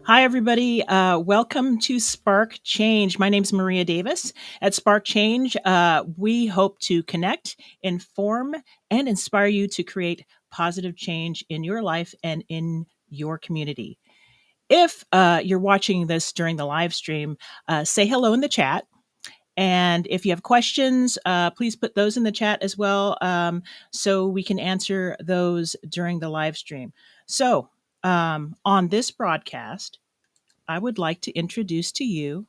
Hi, everybody. Welcome to Spark Change. My name is Maria Davis. At Spark Change, we hope to connect, inform, and inspire you to create positive change in your life and in your community. If you're watching this during the live stream, say hello in the chat. And if you have questions, please put those in the chat as well, so we can answer those during the live stream. So, on this broadcast, I would like to introduce to you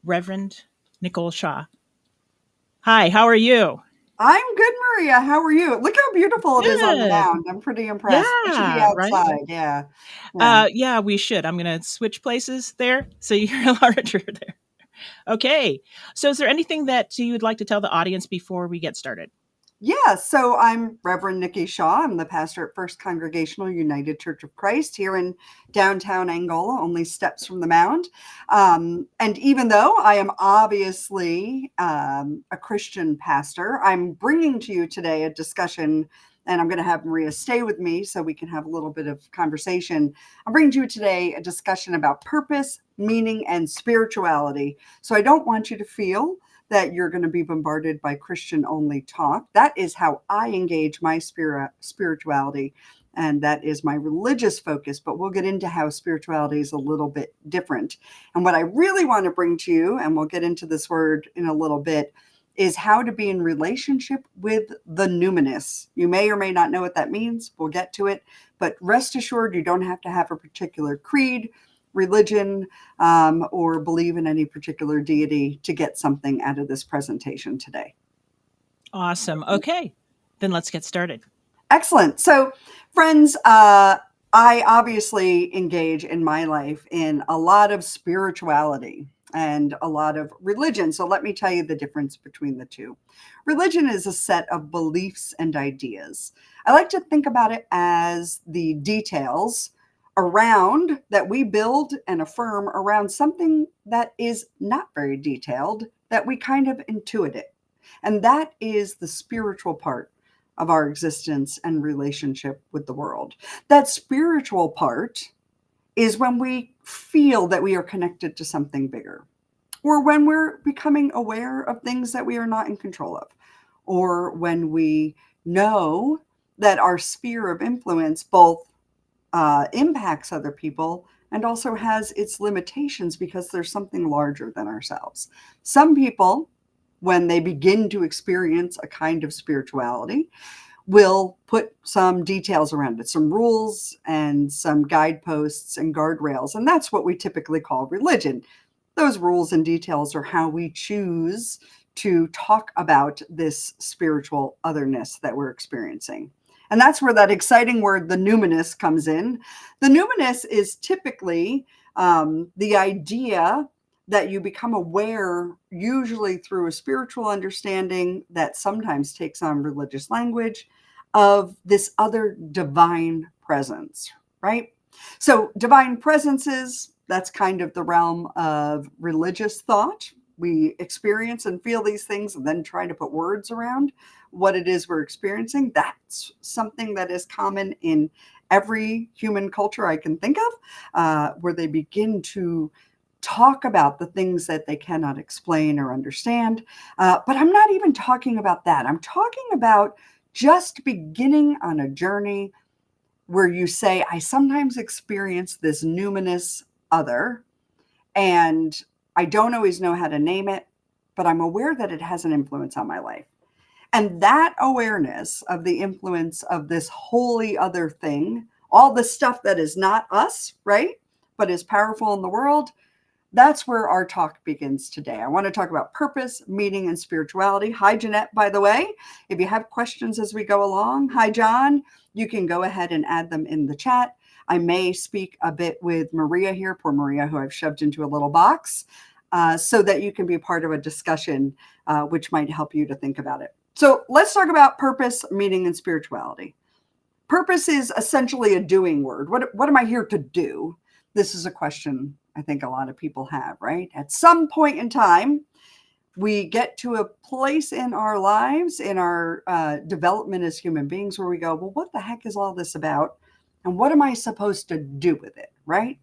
Reverend Nicole Shaw. Hi, how are you? I'm good, Maria. How are you? Look how beautiful it is on the Good. mound. I'm pretty impressed. We should be Yeah, right? outside. Yeah. Yeah. Yeah, we should. I'm going to switch places there so you're larger there. Okay. So, is there anything that you would like to tell the audience before we get started? Yeah. So I'm Reverend Nikki Shaw. I'm the pastor at First Congregational United Church of Christ here in downtown Angola, only steps from the mound. And even though I am obviously a Christian pastor, I'm bringing to you today a discussion. And I'm going to have Maria stay with me so we can have a little bit of conversation. I'm bringing to you today a discussion about purpose, meaning, and spirituality. So I don't want you to feel that you're going to be bombarded by Christian only talk. That is how I engage my spirituality. And that is my religious focus. But we'll get into how spirituality is a little bit different. And what I really want to bring to you, and we'll get into this word in a little bit, is how to be in relationship with the numinous. You may or may not know what that means. We'll get to it. But rest assured, you don't have to have a particular creed, religion, or believe in any particular deity to get something out of this presentation today. Awesome. Okay. Then let's get started. Excellent. So, friends, I obviously engage in my life in a lot of spirituality and a lot of religion. So, let me tell you the difference between the two. Religion is a set of beliefs and ideas. I like to think about it as the details around that we build and affirm around something that is not very detailed, that we kind of intuit it. And that is the spiritual part of our existence and relationship with the world. That spiritual part is when we feel that we are connected to something bigger, or when we're becoming aware of things that we are not in control of, or when we know that our sphere of influence both impacts other people and also has its limitations because there's something larger than ourselves. Some people, when they begin to experience a kind of spirituality, will put some details around it, some rules and some guideposts and guardrails. And that's what we typically call religion. Those rules and details are how we choose to talk about this spiritual otherness that we're experiencing. And that's where that exciting word, the numinous, comes in. The numinous is typically the idea that you become aware, usually through a spiritual understanding that sometimes takes on religious language, of this other divine presence, right? So, divine presences, that's kind of the realm of religious thought. We experience and feel these things and then try to put words around what it is we're experiencing. That's something that is common in every human culture I can think of, where they begin to talk about the things that they cannot explain or understand. But I'm not even talking about that. I'm talking about just beginning on a journey where you say, I sometimes experience this numinous other, and I don't always know how to name it, but I'm aware that it has an influence on my life. And that awareness of the influence of this holy other thing, all the stuff that is not us, right? But is powerful in the world, that's where our talk begins today. I want to talk about purpose, meaning, and spirituality. Hi, Jeanette, by the way. If you have questions as we go along, hi, John, you can go ahead and add them in the chat. I may speak a bit with Maria here, poor Maria, who I've shoved into a little box, so that you can be part of a discussion which might help you to think about it. So let's talk about purpose, meaning, and spirituality. Purpose is essentially a doing word. What am I here to do? This is a question I think a lot of people have, right? At some point in time, we get to a place in our lives, in our development as human beings, where we go, well, what the heck is all this about? And what am I supposed to do with it, right?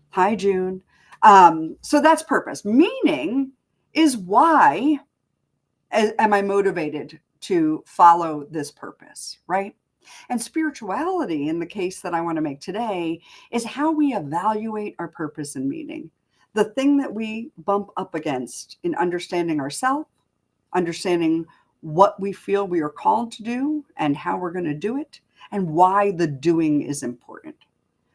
Hi, June. So that's purpose. Meaning is why am I motivated to follow this purpose, right? And spirituality, in the case that I want to make today, is how we evaluate our purpose and meaning. The thing that we bump up against in understanding ourselves, understanding what we feel we are called to do and how we're going to do it, and why the doing is important.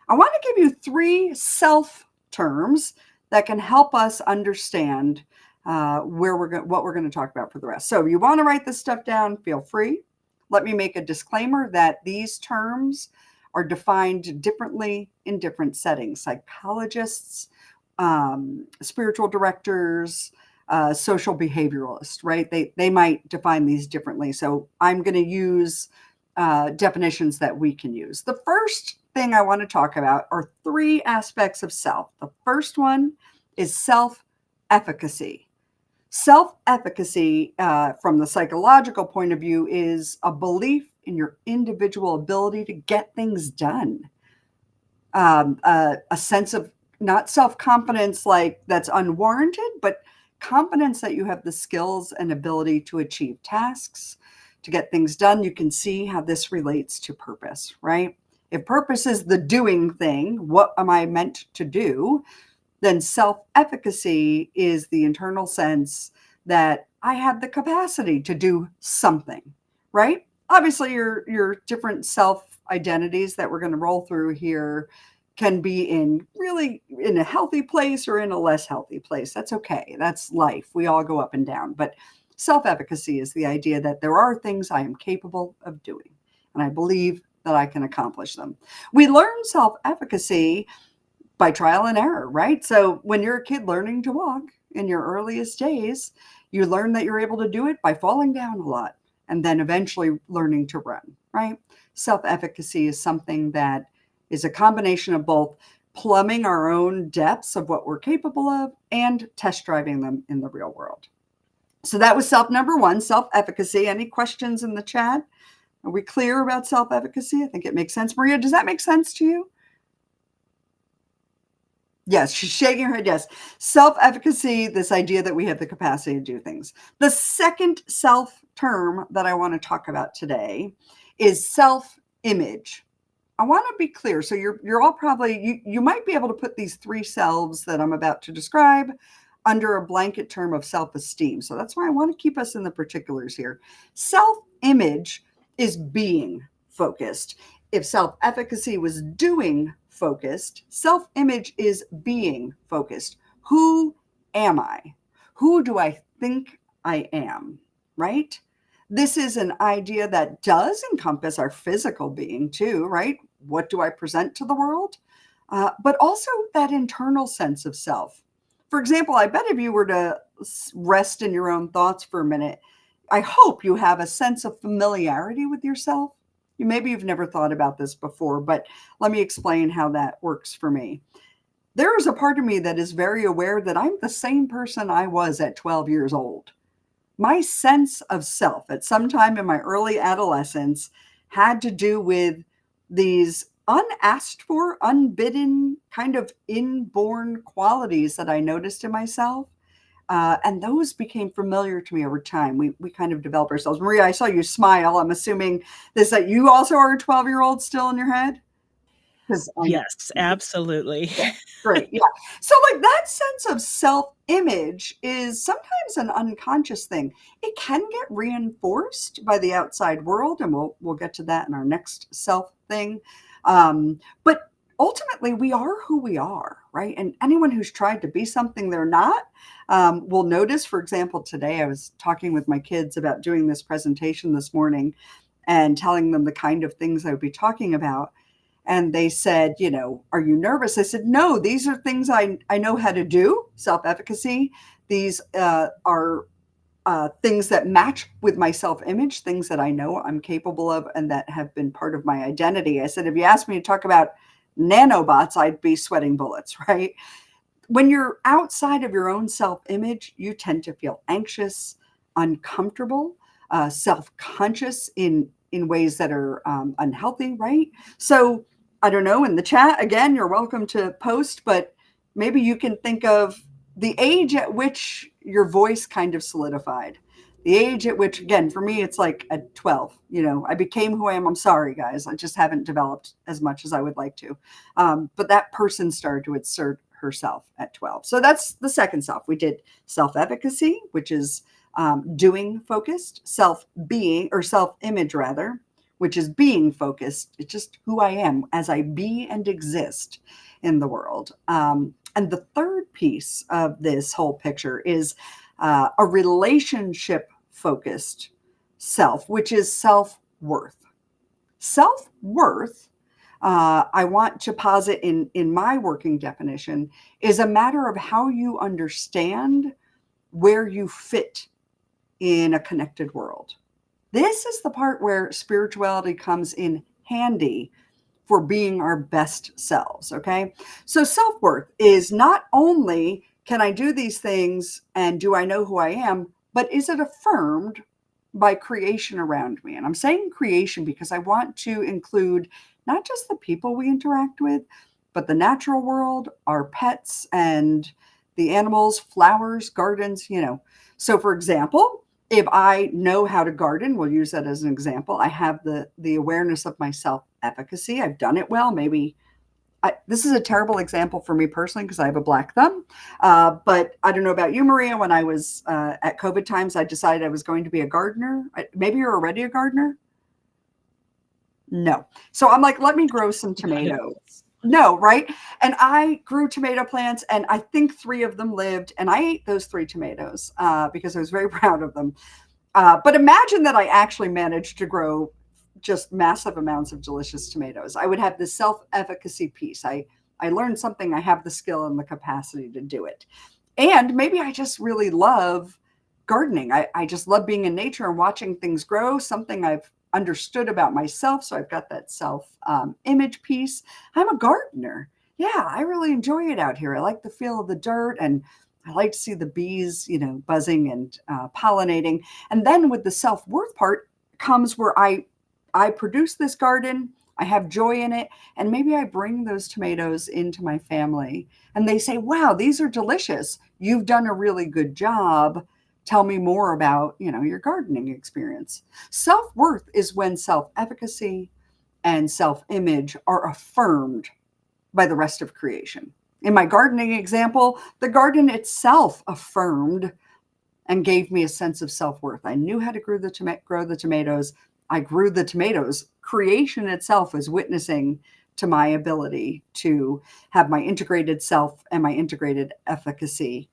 I want to give you three self terms that can help us understand what we're going to talk about for the rest. So, if you want to write this stuff down, feel free. Let me make a disclaimer that these terms are defined differently in different settings. Psychologists, spiritual directors, social behavioralists, right? They might define these differently. So, I'm going to use definitions that we can use. The first thing I want to talk about are three aspects of self. The first one is self efficacy. Self efficacy, from the psychological point of view, is a belief in your individual ability to get things done. A sense of not self confidence like that's unwarranted, but confidence that you have the skills and ability to achieve tasks, to get things done. You can see how this relates to purpose, right? If purpose is the doing thing, what am I meant to do? Then self efficacy is the internal sense that I have the capacity to do something, right? Obviously, your different self identities that we're going to roll through here can be in really in a healthy place or in a less healthy place. That's okay. That's life. We all go up and down. But self efficacy is the idea that there are things I am capable of doing, and I believe that I can accomplish them. We learn self efficacy by trial and error, right? So when you're a kid learning to walk in your earliest days, you learn that you're able to do it by falling down a lot and then eventually learning to run, right? Self efficacy is something that is a combination of both plumbing our own depths of what we're capable of and test driving them in the real world. So that was self number one, self efficacy. Any questions in the chat? Are we clear about self efficacy? I think it makes sense. Maria, does that make sense to you? Yes, she's shaking her head. Yes. Self efficacy, this idea that we have the capacity to do things. The second self term that I want to talk about today is self image. I want to be clear. So you're all probably, you might be able to put these three selves that I'm about to describe under a blanket term of self esteem. So that's why I want to keep us in the particulars here. Self image is being focused. If self efficacy was doing focused, self image is being focused. Who am I? Who do I think I am? Right? This is an idea that does encompass our physical being too, right? What do I present to the world? But also that internal sense of self. For example, I bet if you were to rest in your own thoughts for a minute, I hope you have a sense of familiarity with yourself. Maybe you've never thought about this before, but let me explain how that works for me. There is a part of me that is very aware that I'm the same person I was at 12 years old. My sense of self at some time in my early adolescence had to do with these unasked for, unbidden, kind of inborn qualities that I noticed in myself. And those became familiar to me over time. We kind of develop ourselves. Maria, I saw you smile. I'm assuming this that you also are a 12-year-old still in your head? Because I Yes, absolutely. yeah, great. Yeah. So, like that sense of self image is sometimes an unconscious thing. It can get reinforced by the outside world, and we'll get to that in our next self thing. But ultimately, we are who we are, right? And anyone who's tried to be something they're not will notice. For example, today I was talking with my kids about doing this presentation this morning and telling them the kind of things I would be talking about, and they said, are you nervous? I said, no, these are things I know how to do, self efficacy. These are things that match with my self image, things that I know I'm capable of and that have been part of my identity. I said, if you asked me to talk about nanobots, I'd be sweating bullets, right? When you're outside of your own self image, you tend to feel anxious, uncomfortable, self conscious in ways that are unhealthy, right? So I don't know, in the chat, again, you're welcome to post, but maybe you can think of the age at which your voice kind of solidified. The age at which, again, for me, it's like at 12. I became who I am. I'm sorry, guys. I just haven't developed as much as I would like to. But that person started to assert herself at 12. So that's the second self. We did self efficacy, which is doing focused, self being, or self image rather, which is being focused. It's just who I am as I be and exist in the world. And the third piece of this whole picture is a relationship focused self, which is self worth. Self worth, I want to posit in my working definition, is a matter of how you understand where you fit in a connected world. This is the part where spirituality comes in handy for being our best selves, okay? So self worth is not only can I do these things and do I know who I am, but is it affirmed by creation around me? And I'm saying creation because I want to include not just the people we interact with, but the natural world, our pets, and the animals, flowers, gardens. So, for example, if I know how to garden, we'll use that as an example. I have the awareness of my self efficacy. I've done it well. Maybe this is a terrible example for me personally because I have a black thumb. But I don't know about you, Maria. When I was at COVID times, I decided I was going to be a gardener. Maybe you're already a gardener. No. So I'm like, let me grow some tomatoes. No, right? And I grew tomato plants, and I think 3 of them lived, and I ate those 3 tomatoes because I was very proud of them. But imagine that I actually managed to grow just massive amounts of delicious tomatoes. I would have this self-efficacy piece. I learned something. I have the skill and the capacity to do it. And maybe I just really love gardening. I just love being in nature and watching things grow, something I've understood about myself. So I've got that self image piece. I'm a gardener. Yeah, I really enjoy it out here. I like the feel of the dirt, and I like to see the bees, buzzing and pollinating. And then with the self worth part comes where I produce this garden. I have joy in it. And maybe I bring those tomatoes into my family and they say, wow, these are delicious. You've done a really good job. Tell me more about, your gardening experience. Self-worth is when self-efficacy and self-image are affirmed by the rest of creation. In my gardening example, the garden itself affirmed and gave me a sense of self-worth. I knew how to grow the tomatoes. I grew the tomatoes. Creation itself is witnessing to my ability to have my integrated self and my integrated efficacy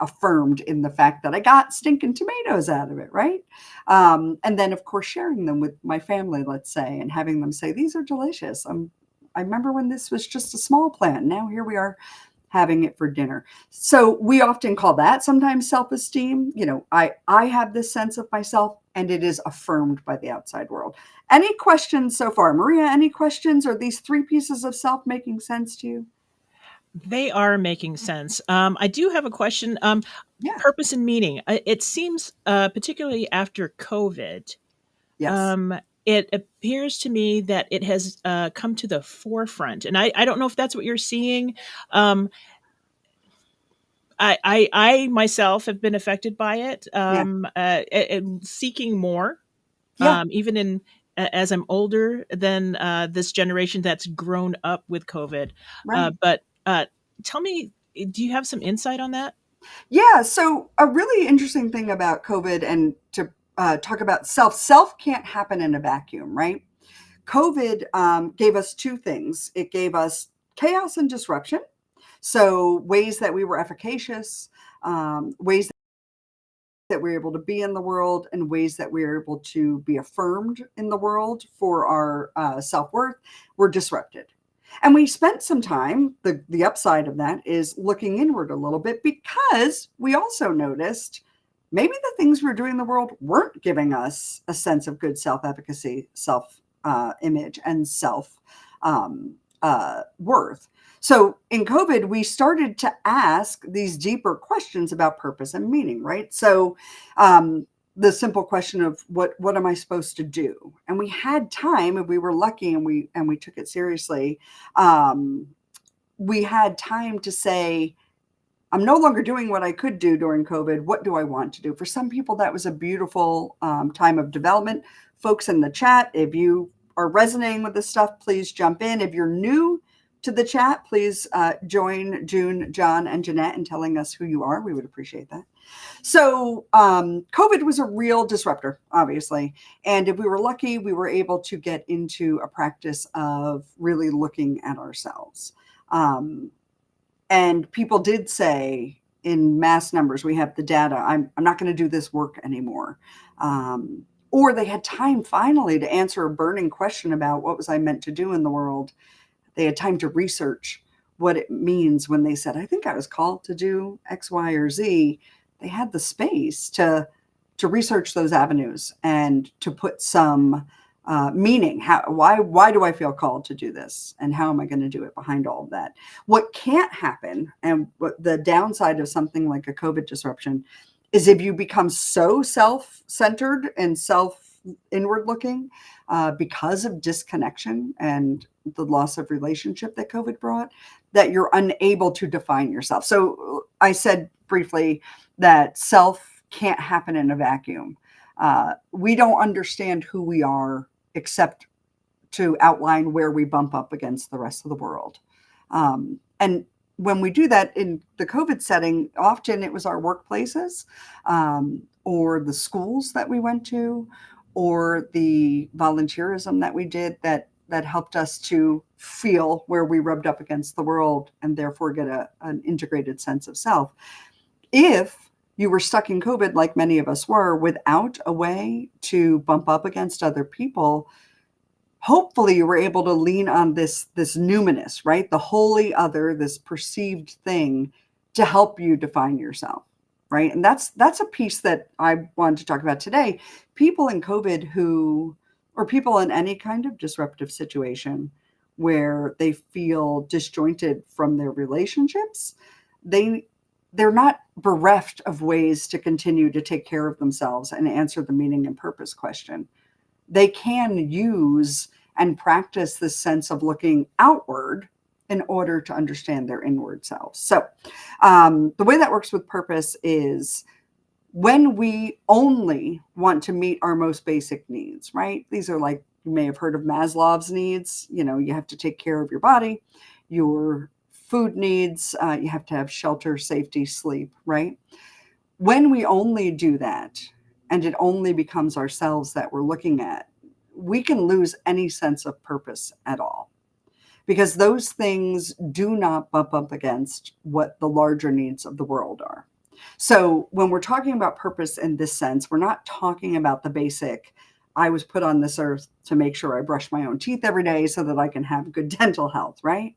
affirmed in the fact that I got stinking tomatoes out of it, right? And then, of course, sharing them with my family, let's say, and having them say, these are delicious. I remember when this was just a small plant. Now here we are having it for dinner. So we often call that sometimes self-esteem. I have this sense of myself and it is affirmed by the outside world. Any questions so far? Maria, any questions? Are these 3 pieces of self making sense to you? They are making sense. I do have a question. Yeah. Purpose and meaning. It seems, particularly after COVID, Yes. um, it appears to me that it has come to the forefront, and I don't know if that's what you're seeing. Um, I myself have been affected by it, Yeah. and seeking more, Yeah. even in as I'm older than this generation that's grown up with COVID. Right. But tell me, do you have some insight on that? Yeah. So a really interesting thing about COVID, and to talk about self can't happen in a vacuum, right? COVID gave us 2 things. It gave us chaos and disruption. So ways that we were efficacious, ways that we're able to be in the world, and ways that we're able to be affirmed in the world for our self-worth were disrupted. And we spent some time, the upside of that is looking inward a little bit, because we also noticed maybe the things we're doing in the world weren't giving us a sense of good self-efficacy, self image, and self worth. So in COVID, we started to ask these deeper questions about purpose and meaning, right? So the simple question of what am I supposed to do? And we had time, and we were lucky, and we took it seriously. Um, we had time to say, I'm no longer doing what I could do during COVID. What do I want to do? For some people, that was a beautiful time of development. Folks in the chat, if you are resonating with this stuff, please jump in. If you're new to the chat, please join June, John, and Jeanette in telling us who you are. We would appreciate that. So COVID was a real disruptor, obviously. And if we were lucky, we were able to get into a practice of really looking at ourselves. And people did say in mass numbers, we have the data, I'm not going to do this work anymore. Or they had time finally to answer a burning question about what was I meant to do in the world. They had time to research what it means when they said, I think I was called to do X, Y, or Z. They had the space to research those avenues and to put some meaning. Why do I feel called to do this? And how am I going to do it behind all of that? What can't happen, and what the downside of something like a COVID disruption, is if you become so self-centered and inward looking because of disconnection and the loss of relationship that COVID brought, that you're unable to define yourself. So I said briefly that self can't happen in a vacuum. We don't understand who we are except to outline where we bump up against the rest of the world. And when we do that in the COVID setting, often it was our workplaces or the schools that we went to or the volunteerism that we did that helped us to feel where we rubbed up against the world and therefore get an integrated sense of self. If you were stuck in COVID, like many of us were, without a way to bump up against other people, hopefully you were able to lean on this numinous, right? The holy other, this perceived thing to help you define yourself, right? And that's a piece that I wanted to talk about today. People in COVID or people in any kind of disruptive situation where they feel disjointed from their relationships, they're not bereft of ways to continue to take care of themselves and answer the meaning and purpose question. They can use and practice this sense of looking outward in order to understand their inward selves. So the way that works with purpose is when we only want to meet our most basic needs, right? These are like, you may have heard of Maslow's needs. You know, you have to take care of your body, your food needs, you have to have shelter, safety, sleep, right? When we only do that, and it only becomes ourselves that we're looking at, we can lose any sense of purpose at all. Because those things do not bump up against what the larger needs of the world are. So when we're talking about purpose in this sense, we're not talking about the basic, I was put on this earth to make sure I brush my own teeth every day so that I can have good dental health, right?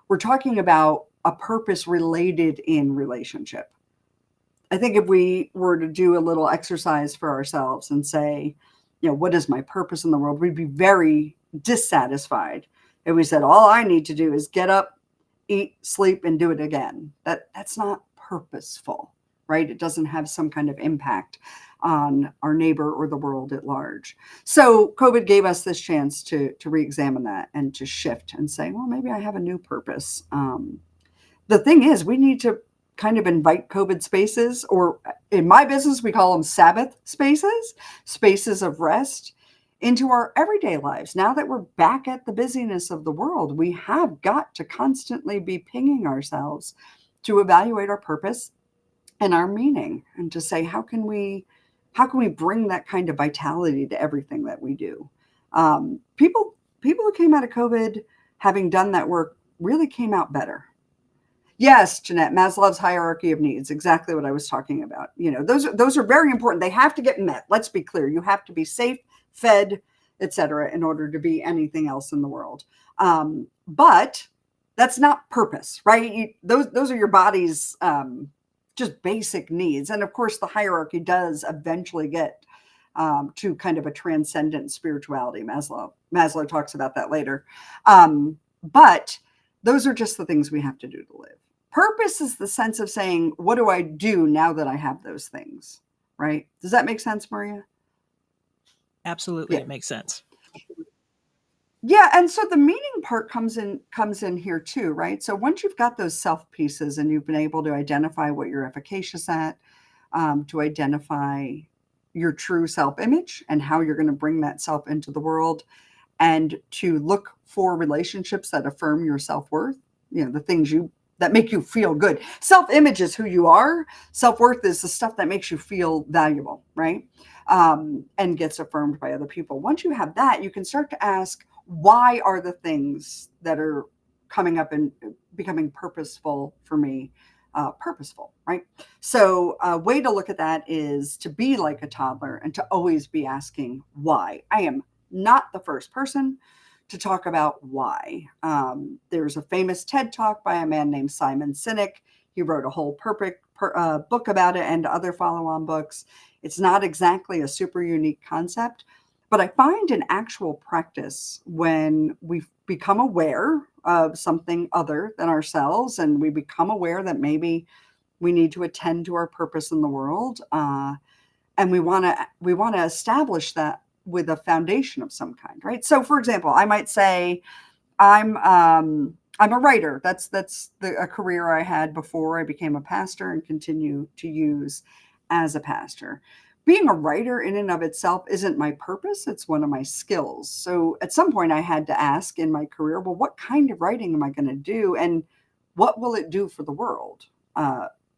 We're talking about a purpose related in relationship. I think if we were to do a little exercise for ourselves and say, you know, what is my purpose in the world? We'd be very dissatisfied if we said, all I need to do is get up, eat, sleep, and do it again. That's not purposeful, right? It doesn't have some kind of impact on our neighbor or the world at large. So COVID gave us this chance to re-examine that and to shift and say, well, maybe I have a new purpose. The thing is, we need to kind of invite COVID spaces, or in my business, we call them Sabbath spaces, spaces of rest, into our everyday lives. Now that we're back at the busyness of the world, we have got to constantly be pinging ourselves to evaluate our purpose and our meaning, and to say, how can we bring that kind of vitality to everything that we do? People who came out of COVID having done that work really came out better. Yes, Jeanette, Maslow's hierarchy of needs, exactly what I was talking about. You know, those are very important. They have to get met. Let's be clear. You have to be safe, fed, etc., in order to be anything else in the world. But that's not purpose, right? Those are your body's just basic needs. And of course, the hierarchy does eventually get to kind of a transcendent spirituality. Maslow talks about that later. But those are just the things we have to do to live. Purpose is the sense of saying, what do I do now that I have those things, right? Does that make sense, Maria? Absolutely, Yeah. it makes sense. Yeah, and so the meaning part comes in here too, right? So once you've got those self pieces and you've been able to identify what you're efficacious at, to identify your true self image and how you're going to bring that self into the world, and to look for relationships that affirm your self-worth, the things you that make you feel good. Self-image is who you are. Self-worth is the stuff that makes you feel valuable, right? And gets affirmed by other people. Once you have that, you can start to ask, why are the things that are coming up and becoming purposeful for me purposeful, right? So a way to look at that is to be like a toddler and to always be asking why. I am not the first person to talk about why. There's a famous TED talk by a man named Simon Sinek. He wrote a whole book about it and other follow on books. It's not exactly a super unique concept, but I find in actual practice, when we become aware of something other than ourselves and we become aware that maybe we need to attend to our purpose in the world, and we want to establish that with a foundation of some kind, right? So for example, I might say I'm a writer. A career I had before I became a pastor and continue to use as a pastor. Being a writer in and of itself isn't my purpose, it's one of my skills. So at some point I had to ask in my career, well, what kind of writing am I going to do, and what will it do for the world?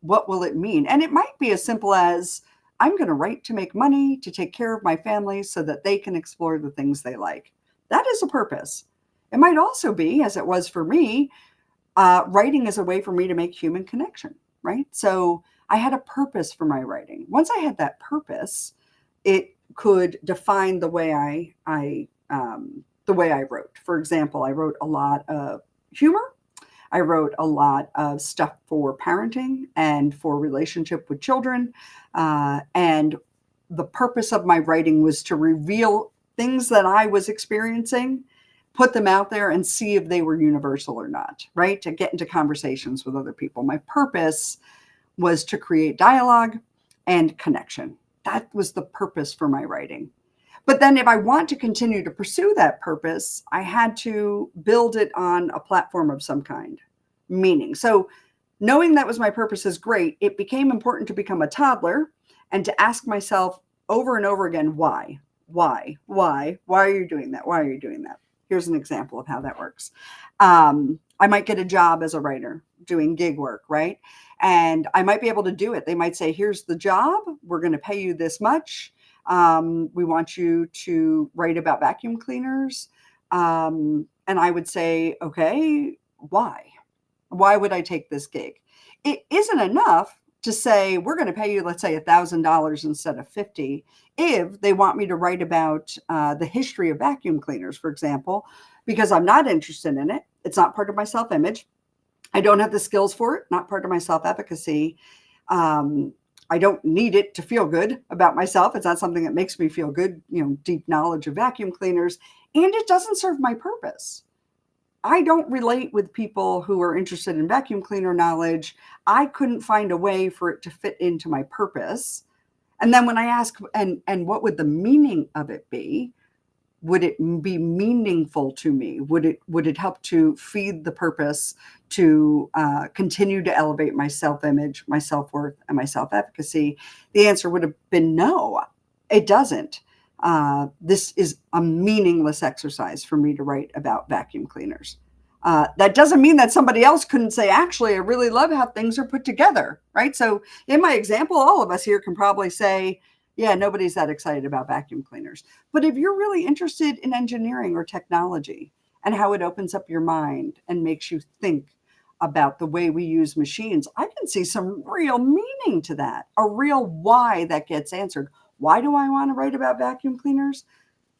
What will it mean? And it might be as simple as, I'm going to write to make money, to take care of my family so that they can explore the things they like. That is a purpose. It might also be, as it was for me, writing is a way for me to make human connection, right? So I had a purpose for my writing. Once I had that purpose, it could define the way I wrote. For example, I wrote a lot of humor. I wrote a lot of stuff for parenting and for relationship with children. And the purpose of my writing was to reveal things that I was experiencing, put them out there and see if they were universal or not, right? To get into conversations with other people. My purpose was to create dialogue and connection. That was the purpose for my writing. But then if I want to continue to pursue that purpose, I had to build it on a platform of some kind, meaning. So knowing that was my purpose is great. It became important to become a toddler and to ask myself over and over again, why? Why are you doing that? Why are you doing that? Here's an example of how that works. I might get a job as a writer doing gig work, right? And I might be able to do it. They might say, here's the job. We're going to pay you this much. We want you to write about vacuum cleaners. And I would say, okay, why? Why would I take this gig? It isn't enough to say, we're going to pay you, let's say, $1,000 instead of 50, if they want me to write about the history of vacuum cleaners, for example, because I'm not interested in it. It's not part of my self-image. I don't have the skills for it, not part of my self-efficacy. I don't need it to feel good about myself. It's not something that makes me feel good, deep knowledge of vacuum cleaners, and it doesn't serve my purpose. I don't relate with people who are interested in vacuum cleaner knowledge. I couldn't find a way for it to fit into my purpose. And then when I ask, and what would the meaning of it be? Would it be meaningful to me? Would it help to feed the purpose, to continue to elevate my self-image, my self-worth, and my self-efficacy? The answer would have been no, it doesn't. This is a meaningless exercise for me to write about vacuum cleaners. That doesn't mean that somebody else couldn't say, actually, I really love how things are put together, right? So in my example, all of us here can probably say, yeah, nobody's that excited about vacuum cleaners. But if you're really interested in engineering or technology and how it opens up your mind and makes you think about the way we use machines, I can see some real meaning to that, a real why that gets answered. Why do I want to write about vacuum cleaners?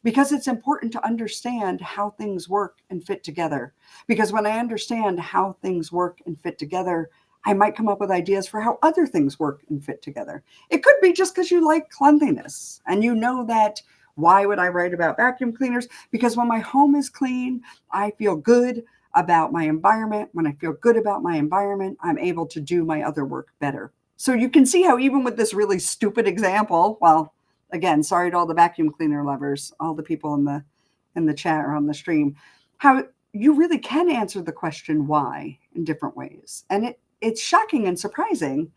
Because it's important to understand how things work and fit together. Because when I understand how things work and fit together, I might come up with ideas for how other things work and fit together. It could be just because you like cleanliness and you know that. Why would I write about vacuum cleaners? Because when my home is clean, I feel good about my environment. When I feel good about my environment, I'm able to do my other work better. So you can see how even with this really stupid example, well, again, sorry to all the vacuum cleaner lovers, all the people in the chat or on the stream, how you really can answer the question why in different ways. And it's shocking and surprising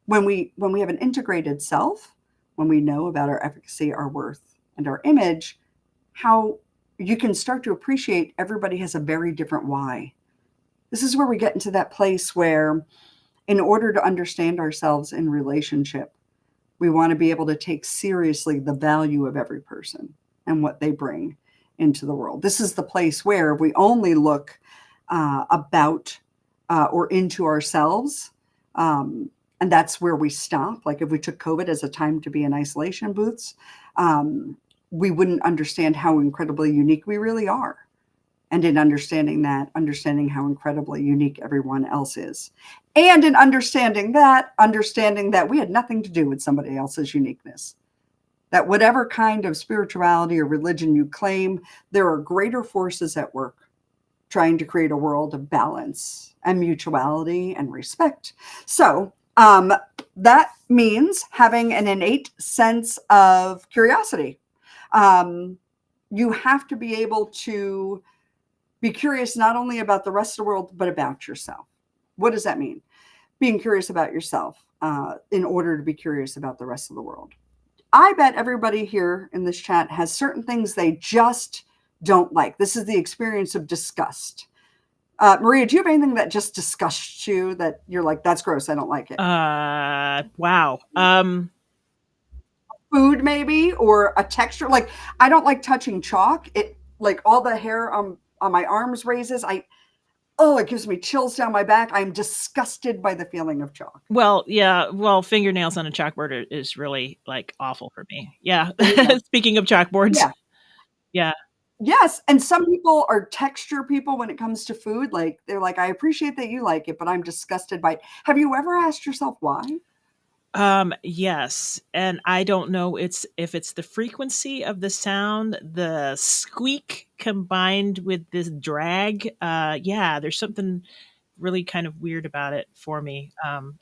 when we have an integrated self, when we know about our efficacy, our worth, and our image, how you can start to appreciate everybody has a very different why. This is where we get into that place where, in order to understand ourselves in relationship, we want to be able to take seriously the value of every person and what they bring into the world. This is the place where we only look about or into ourselves. And that's where we stop. Like if we took COVID as a time to be in isolation booths, we wouldn't understand how incredibly unique we really are. And in understanding that, understanding how incredibly unique everyone else is. And in understanding that we had nothing to do with somebody else's uniqueness. That whatever kind of spirituality or religion you claim, there are greater forces at work trying to create a world of balance and mutuality and respect. So that means having an innate sense of curiosity. You have to be able to be curious not only about the rest of the world, but about yourself. What does that mean? Being curious about yourself in order to be curious about the rest of the world. I bet everybody here in this chat has certain things they just don't like. This is the experience of disgust. Maria, do you have anything that just disgusts you that you're like, that's gross, I don't like it? Wow. Food maybe, or a texture. Like I don't like touching chalk. It like all the hair on my arms raises. It gives me chills down my back. I'm disgusted by the feeling of chalk. Well, yeah. Well, fingernails on a chalkboard is really like awful for me. Yeah. There you go. Speaking of chalkboards. Yeah. Yeah. Yes. And some people are texture people when it comes to food. Like they're like, I appreciate that you like it, but I'm disgusted by it. Have you ever asked yourself why? Yes, and I don't know if it's the frequency of the sound, the squeak combined with this drag. Yeah, there's something really kind of weird about it for me.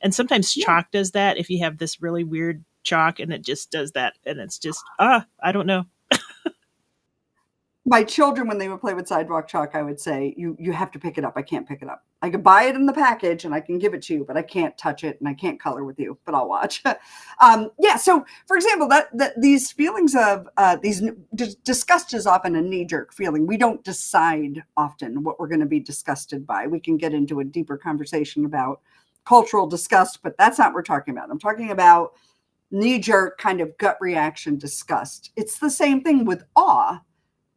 And sometimes Yeah. chalk does that. If you have this really weird chalk and it just does that, and it's just I don't know. My children, when they would play with sidewalk chalk, I would say, you have to pick it up. I can't pick it up. I could buy it in the package and I can give it to you, but I can't touch it and I can't color with you, but I'll watch. Yeah. So, for example, that these feelings of disgust is often a knee jerk feeling. We don't decide often what we're going to be disgusted by. We can get into a deeper conversation about cultural disgust, but that's not what we're talking about. I'm talking about knee jerk kind of gut reaction disgust. It's the same thing with awe,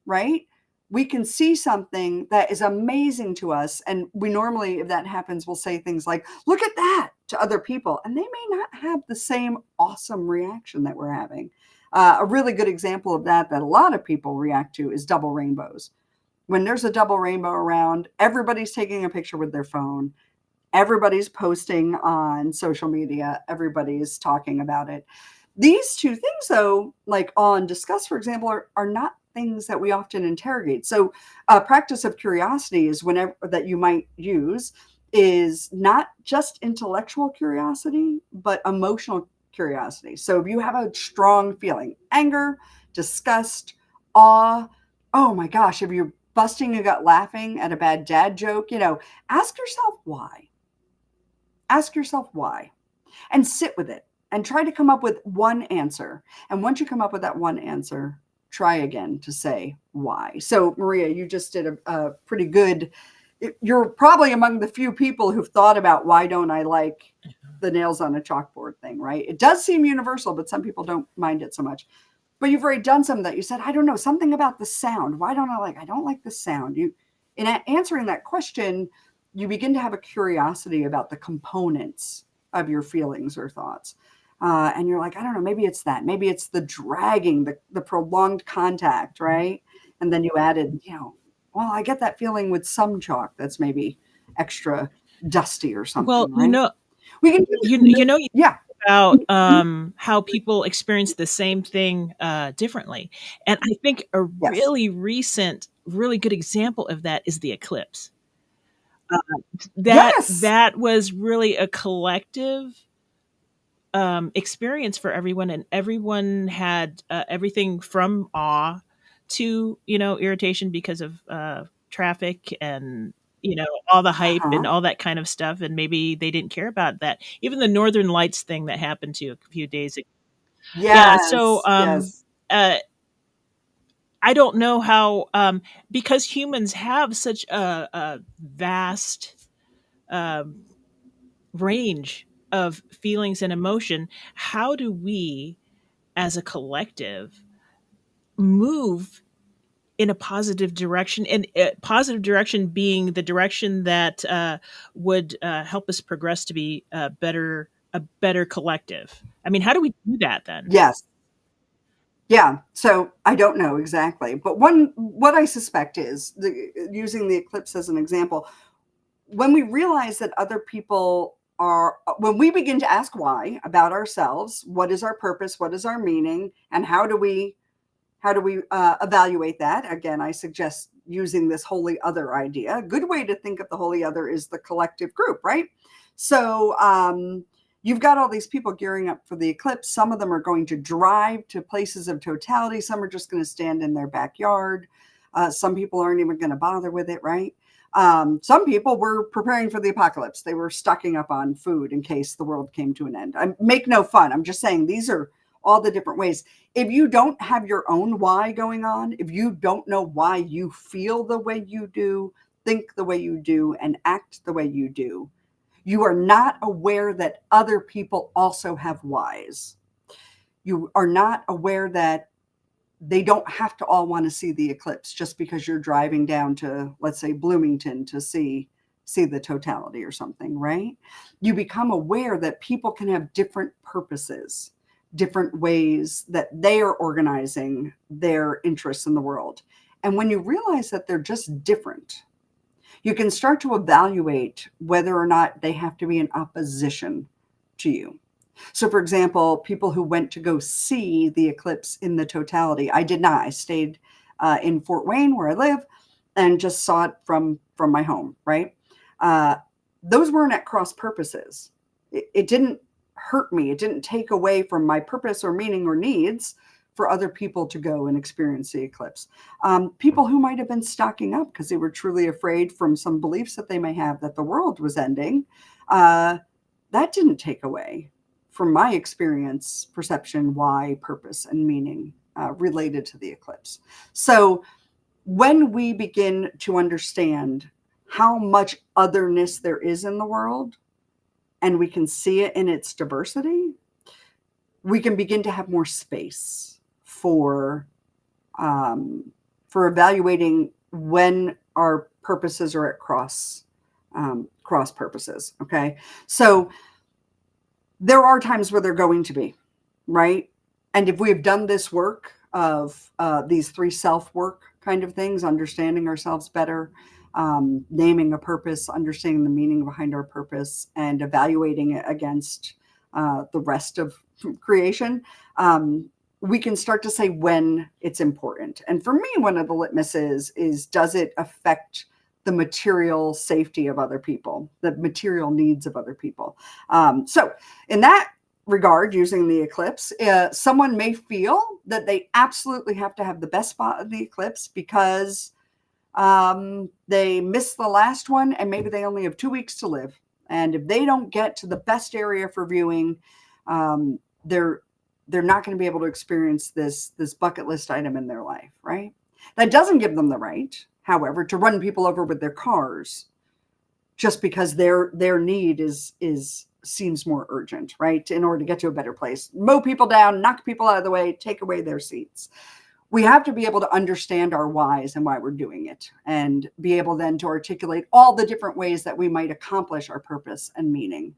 right? We can see something that is amazing to us. And we normally, if that happens, we'll say things like, look at that to other people. And they may not have the same awesome reaction that we're having. A really good example of that a lot of people react to is double rainbows. When there's a double rainbow around, everybody's taking a picture with their phone. Everybody's posting on social media. Everybody's talking about it. These two things, though, like on discuss, for example, are not things that we often interrogate. So a practice of curiosity is whenever that you might use is not just intellectual curiosity, but emotional curiosity. So if you have a strong feeling, anger, disgust, awe, oh my gosh, if you're busting your gut laughing at a bad dad joke, ask yourself why. Ask yourself why and sit with it and try to come up with one answer. And once you come up with that one answer, try again to say why. So, Maria, you just did a pretty good. You're probably among the few people who've thought about why don't I like the nails on a chalkboard thing, right? It does seem universal, but some people don't mind it so much. But you've already done some of that. You said, I don't know, something about the sound. Why don't I don't like the sound. In answering that question, you begin to have a curiosity about the components of your feelings or thoughts. And you're like, I don't know, maybe it's that. Maybe it's the dragging, the prolonged contact, right? And then you added, well, I get that feeling with some chalk that's maybe extra dusty or Well, something, right? We can do you know yeah. about how people experience the same thing differently, and I think a Yes. really recent, really good example of that is the eclipse. That Yes. that was really a collective experience for everyone, and everyone had everything from awe to irritation because of traffic and all the hype and Uh-huh. all that kind of stuff, and maybe they didn't care about that. Even the Northern Lights thing that happened to a few days ago. Yeah, so Yes, yes. uh, I don't know how, because humans have such a vast um, range of feelings and emotion. How do we, as a collective, move in a positive direction? And positive direction being the direction that would help us progress to be a better collective. I mean, how do we do that then? Yes. Yeah, so I don't know exactly, but what I suspect is using the eclipse as an example, when we realize that other people are, when we begin to ask why about ourselves, what is our purpose, what is our meaning, and how do we evaluate that? Again, I suggest using this holy other idea. A good way to think of the holy other is the collective group, right? So you've got all these people gearing up for the eclipse. Some of them are going to drive to places of totality. Some are just going to stand in their backyard. Some people aren't even going to bother with it, right? Some people were preparing for the apocalypse. They were stocking up on food in case the world came to an end. I make no fun. I'm just saying these are all the different ways. If you don't have your own why going on, if you don't know why you feel the way you do, think the way you do, and act the way you do, you are not aware that other people also have whys. You are not aware that they don't have to all want to see the eclipse just because you're driving down to, let's say, Bloomington to see the totality or something, right? You become aware that people can have different purposes, different ways that they are organizing their interests in the world. And when you realize that they're just different, you can start to evaluate whether or not they have to be in opposition to you. So, for example, people who went to go see the eclipse in the totality, I did not. I stayed in Fort Wayne, where I live, and just saw it from my home. Right, uh, those weren't at cross purposes. It didn't hurt me. It didn't take away from my purpose or meaning or needs for other people to go and experience the eclipse. People who might have been stocking up because they were truly afraid from some beliefs that they may have that the world was ending. That didn't take away from my experience, perception, why, purpose, and meaning related to the eclipse. So when we begin to understand how much otherness there is in the world, and we can see it in its diversity, we can begin to have more space um, for evaluating when our purposes are at cross purposes. Okay, so there are times where they're going to be, right? And if we have done this work of these three self work kind of things, understanding ourselves better, naming a purpose, understanding the meaning behind our purpose, and evaluating it against the rest of creation, we can start to say when it's important. And for me, one of the litmus is does it affect the material safety of other people, the material needs of other people? So in that regard, using the eclipse, someone may feel that they absolutely have to have the best spot of the eclipse because they missed the last one and maybe they only have 2 weeks to live. And if they don't get to the best area for viewing, um, they're they're not going to be able to experience this bucket list item in their life, right? That doesn't give them the right, however, to run people over with their cars just because their need is seems more urgent, right? In order to get to a better place, mow people down, knock people out of the way, take away their seats. We have to be able to understand our whys and why we're doing it, and be able then to articulate all the different ways that we might accomplish our purpose and meaning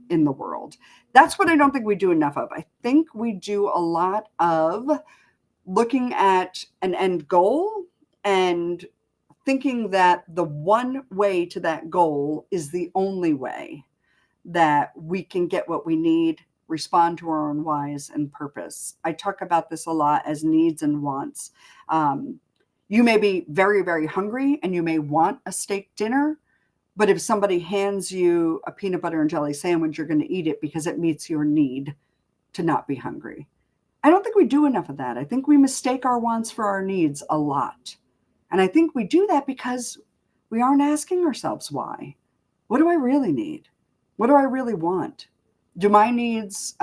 in the world. That's what I don't think we do enough of. I think we do a lot of looking at an end goal and thinking that the one way to that goal is the only way that we can get what we need, respond to our own whys and purpose. I talk about this a lot as needs and wants. You may be very, very hungry and you may want a steak dinner, But if somebody hands you a peanut butter and jelly sandwich, you're going to eat it because it meets your need to not be hungry. I don't think we do enough of that. I think we mistake our wants for our needs a lot. And I think we do that because we aren't asking ourselves why. What do I really need? What do I really want? Do my needs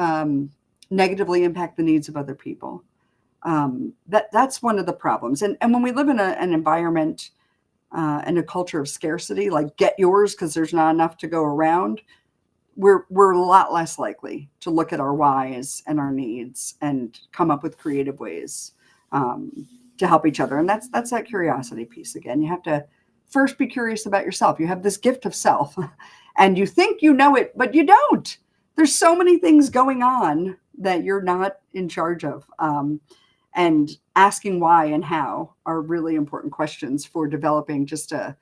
negatively impact the needs of other people? That's one of the problems. And when we live in an environment and a culture of scarcity, like get yours because there's not enough to go around, we're a lot less likely to look at our whys and our needs and come up with creative ways to help each other. And that's that curiosity piece again. You have to first be curious about yourself. You have this gift of self, and you think you know it, but you don't. There's so many things going on that you're not in charge of. And asking why and how are really important questions for developing just a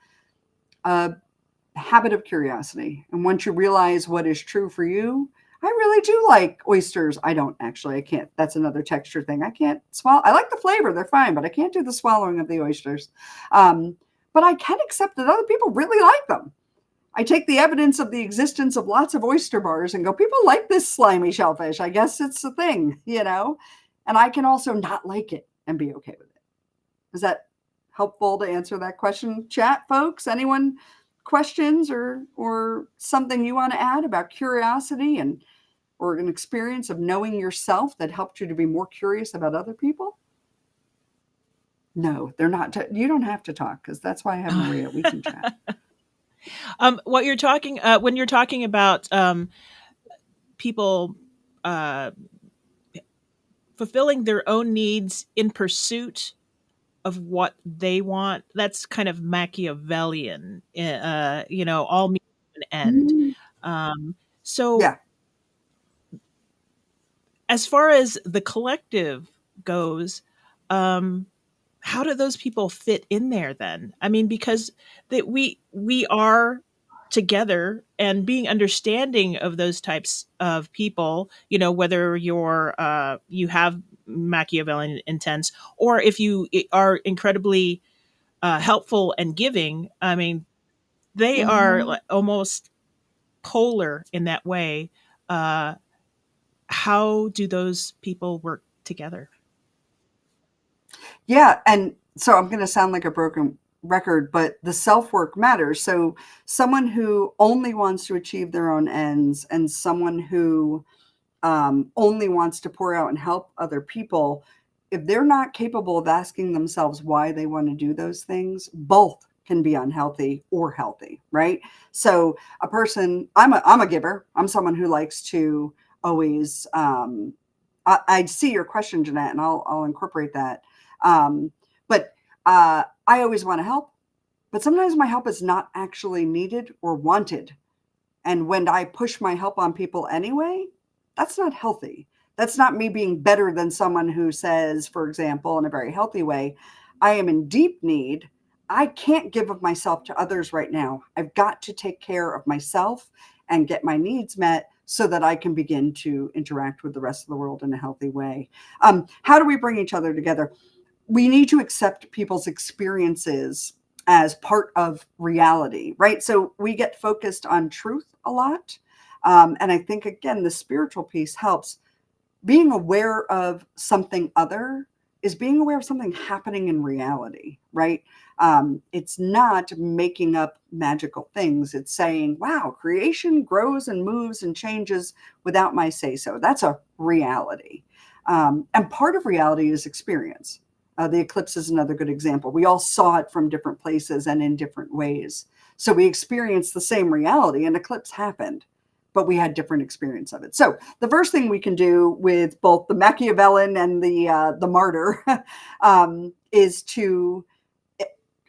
habit of curiosity. And once you realize what is true for you, I really do like oysters. I don't actually, I can't. That's another texture thing. I can't swallow. I like the flavor. They're fine, but I can't do the swallowing of the oysters. But I can accept that other people really like them. I take the evidence of the existence of lots of oyster bars and go, people like this slimy shellfish. I guess it's a thing, you know? And I can also not like it and be okay with it. Is that helpful to answer that question? Chat, folks, anyone questions or something you want to add about curiosity and or an experience of knowing yourself that helped you to be more curious about other people? No, they're not. You don't have to talk because that's why I have Maria. We can chat. What you're talking when you're talking about people uh, fulfilling their own needs in pursuit of what they want, that's kind of Machiavellian. All means an end. Mm, So yeah. as far as the collective goes, um, how do those people fit in there then? I mean, because that we are together and being understanding of those types of people, whether you have Machiavellian intents or if you are incredibly helpful and giving. I mean, they are Mhm. almost polar in that way. Uh, how do those people work together? Yeah, and so I'm going to sound like a broken record, but the self-work matters. So someone who only wants to achieve their own ends and someone who only wants to pour out and help other people, if they're not capable of asking themselves why they want to do those things, both can be unhealthy or healthy, right? So a person, I'm a giver. I'm someone who likes to always. I see your question, Jeanette, and I'll incorporate that. Um, but I always want to help, but sometimes my help is not actually needed or wanted. And when I push my help on people anyway, that's not healthy. That's not me being better than someone who says, for example, in a very healthy way, I am in deep need. I can't give of myself to others right now. I've got to take care of myself and get my needs met so that I can begin to interact with the rest of the world in a healthy way. How do we bring each other together? We need to accept people's experiences as part of reality, right? So we get focused on truth a lot. And I think, again, the spiritual piece helps. Being aware of something other is being aware of something happening in reality, right? It's not making up magical things. It's saying, wow, creation grows and moves and changes without my say so. That's a reality. And part of reality is experience. The eclipse is another good example. We all saw it from different places and in different ways. So we experienced the same reality. An eclipse happened, but we had different experience of it. So the first thing we can do with both the Machiavellian and the martyr is to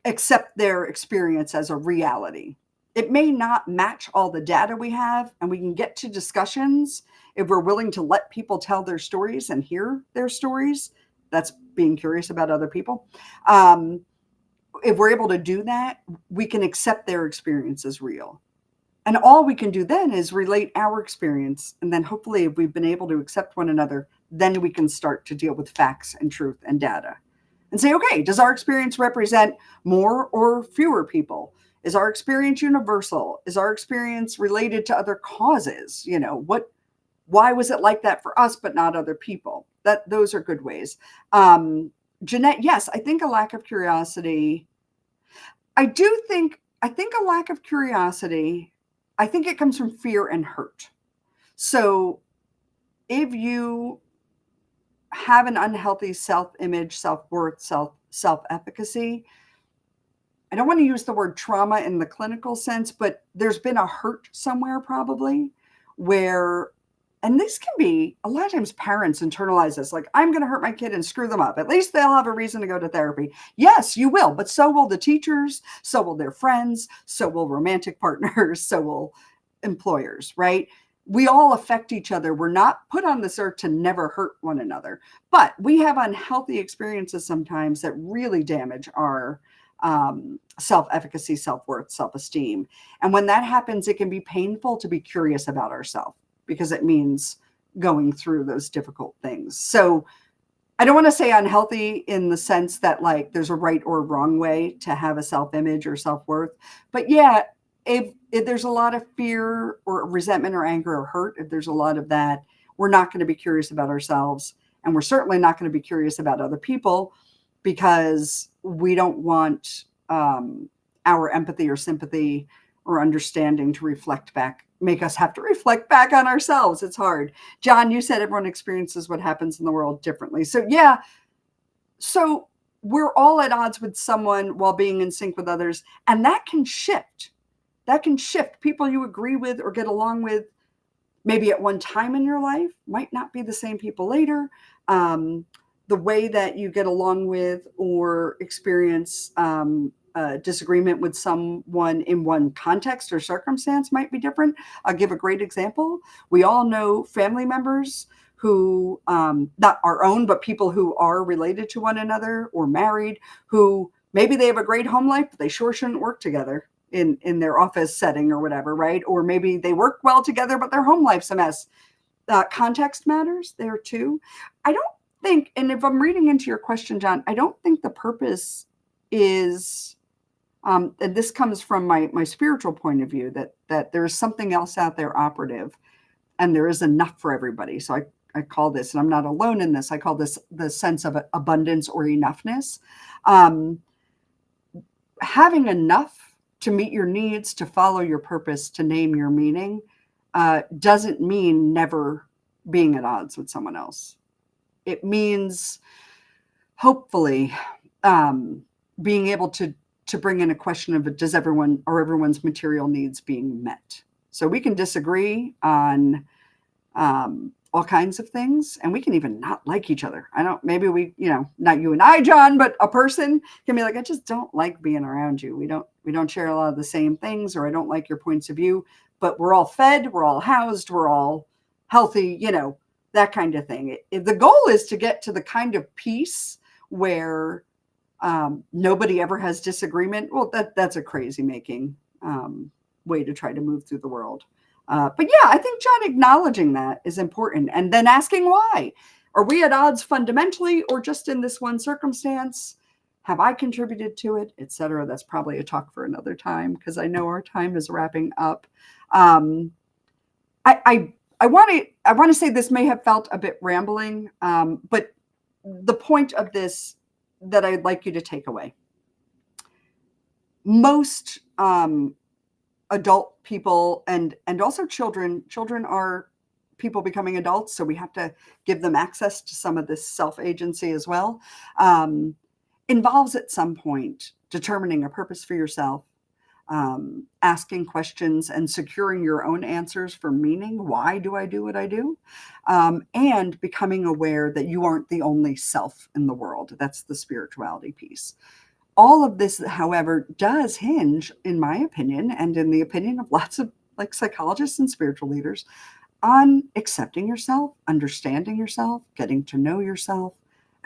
accept their experience as a reality. It may not match all the data we have, and we can get to discussions if we're willing to let people tell their stories and hear their stories. That's being curious about other people. If we're able to do that, we can accept their experience as real. And all we can do then is relate our experience. And then hopefully, if we've been able to accept one another, then we can start to deal with facts and truth and data and say, okay, does our experience represent more or fewer people? Is our experience universal? Is our experience related to other causes? Why was it like that for us, but not other people? Those are good ways. Jeanette, yes, I think a lack of curiosity. I think a lack of curiosity, I think it comes from fear and hurt. So if you have an unhealthy self-image, self-worth, self-efficacy, I don't want to use the word trauma in the clinical sense, but there's been a hurt somewhere probably where, and this can be a lot of times parents internalize this, like, I'm going to hurt my kid and screw them up. At least they'll have a reason to go to therapy. Yes, you will, but so will the teachers, so will their friends, so will romantic partners, so will employers, right? We all affect each other. We're not put on this earth to never hurt one another, but we have unhealthy experiences sometimes that really damage our self-efficacy, self-worth, self-esteem. And when that happens, it can be painful to be curious about ourselves because it means going through those difficult things. So I don't want to say unhealthy in the sense that like there's a right or wrong way to have a self-image or self-worth. But yeah, if there's a lot of fear or resentment or anger or hurt, if there's a lot of that, we're not going to be curious about ourselves. And we're certainly not going to be curious about other people because we don't want our empathy or sympathy or understanding to reflect back, make us have to reflect back on ourselves. It's hard. John, you said everyone experiences what happens in the world differently. So yeah, so we're all at odds with someone while being in sync with others. And that can shift. That can shift. People you agree with or get along with maybe at one time in your life might not be the same people later. The way that you get along with or experience disagreement with someone in one context or circumstance might be different. I'll give a great example. We all know family members who, not our own, but people who are related to one another or married, who maybe they have a great home life, but they sure shouldn't work together in their office setting or whatever, right? Or maybe they work well together, but their home life's a mess. Context matters there too. I don't think, and if I'm reading into your question, John, I don't think the purpose is, and this comes from my spiritual point of view, that there's something else out there operative, and there is enough for everybody. So I call this, and I'm not alone in this, I call this the sense of abundance or enoughness. Having enough to meet your needs, to follow your purpose, to name your meaning, doesn't mean never being at odds with someone else. It means hopefully being able to bring in a question of does everyone's material needs being met? So we can disagree on all kinds of things, and we can even not like each other. Maybe we, not you and I, John, but a person can be like, I just don't like being around you. We don't share a lot of the same things, or I don't like your points of view, but we're all fed, we're all housed, we're all healthy, that kind of thing. The goal is to get to the kind of peace where nobody ever has disagreement. Well, that's a crazy making way to try to move through the world. But yeah, I think, John, acknowledging that is important. And then asking why. Are we at odds fundamentally or just in this one circumstance? Have I contributed to it, et cetera? That's probably a talk for another time because I know our time is wrapping up. I want to say this may have felt a bit rambling, but the point of this that I'd like you to take away. Most adult people and also children are people becoming adults, so we have to give them access to some of this self-agency as well. Involves at some point determining a purpose for yourself, asking questions and securing your own answers for meaning. Why do I do what I do? And becoming aware that you aren't the only self in the world. That's the spirituality piece. All of this, however, does hinge, in my opinion, and in the opinion of lots of psychologists and spiritual leaders, on accepting yourself, understanding yourself, getting to know yourself,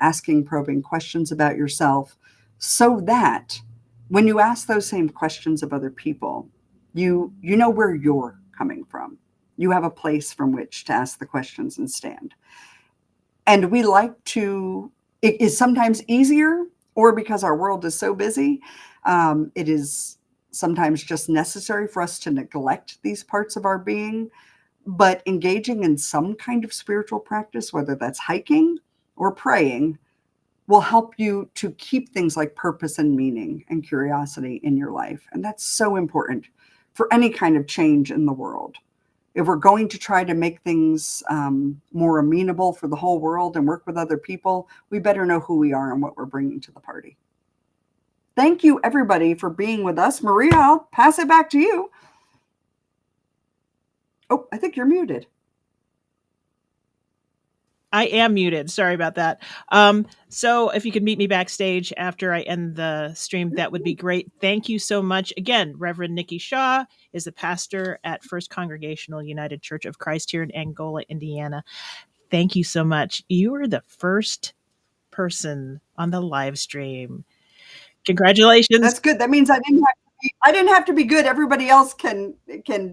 asking probing questions about yourself, so that when you ask those same questions of other people, you know where you're coming from. You have a place from which to ask the questions and stand. And we like to, it is sometimes easier, or because our world is so busy, it is sometimes just necessary for us to neglect these parts of our being. But engaging in some kind of spiritual practice, whether that's hiking or praying, will help you to keep things like purpose and meaning and curiosity in your life. And that's so important for any kind of change in the world. If we're going to try to make things more amenable for the whole world and work with other people, we better know who we are and what we're bringing to the party. Thank you, everybody, for being with us. Maria, I'll pass it back to you. Oh, I think you're muted. I am muted. Sorry about that. So if you could meet me backstage after I end the stream, that would be great. Thank you so much. Again, Reverend Nikki Shaw is the pastor at First Congregational United Church of Christ here in Angola, Indiana. Thank you so much. You were the first person on the live stream. Congratulations. That's good. That means I didn't have to be good. Everybody else can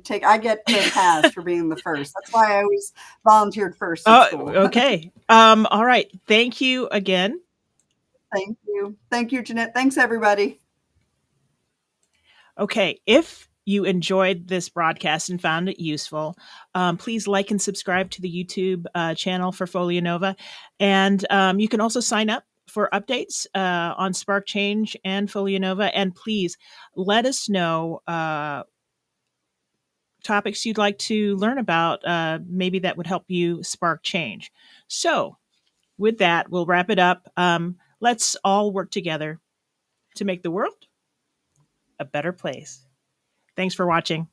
take. I get to pass for being the first. That's why I always volunteered first at Oh, school. okay. All right. Thank you again. Thank you. Thank you, Jeanette. Thanks, everybody. Okay, if you enjoyed this broadcast and found it useful, please like and subscribe to the YouTube channel for Folio Nova. And you can also sign up for updates on Spark Change and Folio Nova. And please let us know topics you'd like to learn about, maybe that would help you spark change. So, with that, we'll wrap it up. Let's all work together to make the world a better place. Thanks for watching.